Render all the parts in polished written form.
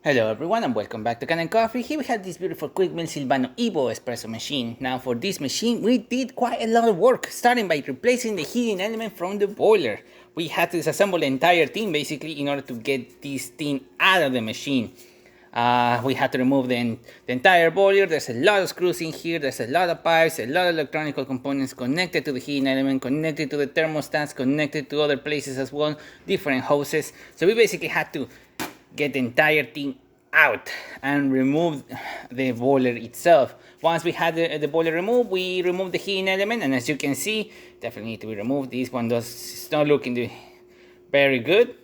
Hello everyone and welcome back to Kanen Coffee. Here we have this beautiful quick mill Silvano Evo espresso machine. Now for this machine we did quite a lot of work, starting by replacing the heating element from the boiler. We had to disassemble the entire thing basically in order to get this thing out of the machine. We had to remove the entire boiler. There's a lot of screws in here, there's a lot of pipes, a lot of electronic components connected to the heating element, connected to the thermostats, connected to other places as well, different hoses. So we basically had to get the entire thing out and remove the boiler itself. Once we had the boiler removed, we removed the heating element, and as you can see, definitely need to be removed. This one it's not looking very good.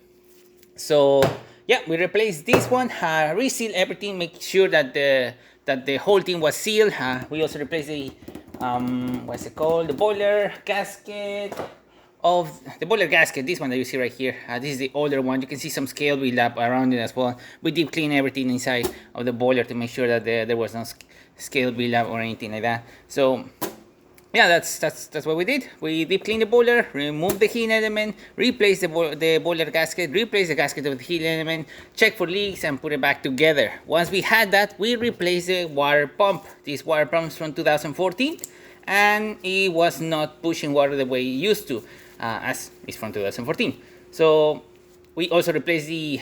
So yeah, we replaced this one, reseal everything, make sure that the whole thing was sealed. We also replaced the what's it called, the boiler gasket of the boiler gasket, this one that you see right here. This is the older one. You can see some scale buildup around it as well. We deep clean everything inside of the boiler to make sure that there was no scale buildup or anything like that. So yeah, that's what we did. We deep cleaned the boiler, removed the heating element, replaced the boiler gasket, replaced the gasket of the heating element, check for leaks, and put it back together. Once we had that, we replaced the water pump. This water pump is from 2014, and it was not pushing water the way it used to, as it's from 2014. So we also replaced the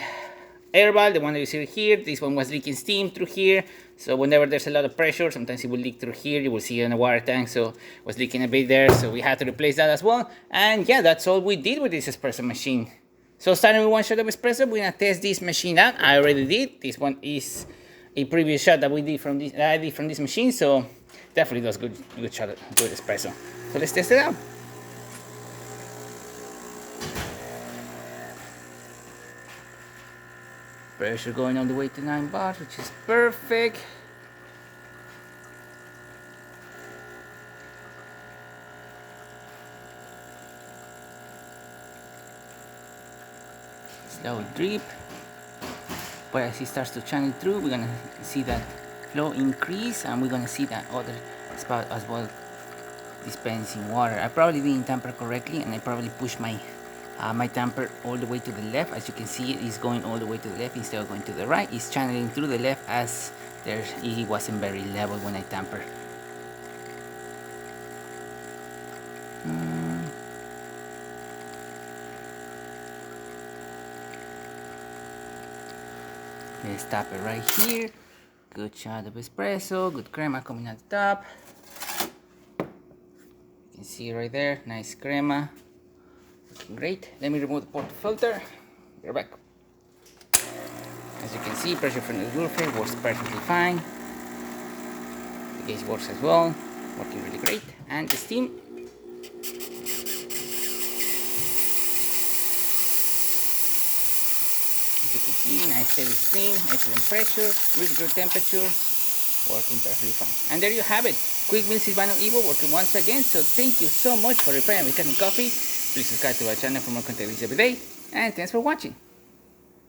air valve, the one that you see here. This one was leaking steam through here, so whenever there's a lot of pressure, sometimes it will leak through here. You will see it in the water tank, so it was leaking a bit there, so we had to replace that as well. And yeah, that's all we did with this espresso machine. So starting with one shot of espresso, we're gonna test this machine out. I already did. This one is a previous shot that we did from this machine, so definitely does good shot, good espresso. So let's test it out. Pressure going all the way to 9 bars, which is perfect. Slow drip. But as it starts to channel through, we're gonna see that flow increase, and we're gonna see that other spot as well dispensing water. I probably didn't tamper correctly, and I probably pushed my my tamper all the way to the left. As you can see, it is going all the way to the left instead of going to the right. It's channeling through the left, as it wasn't very level when I tampered. Let's tap it right here. Good shot of espresso, good crema coming at the top. You can see right there, nice crema. Looking great. Let me remove the porta filter. We're back. As you can see, pressure from the roofer works perfectly fine. The gauge works as well, working really great. And the steam. As you can see, nice steady steam, excellent pressure, really good temperature, working perfectly fine. And there you have it. Quick Mill Silvano Evo working once again. So thank you so much for repairing with Kanen Coffee. Please subscribe to our channel for more content every day. And thanks for watching.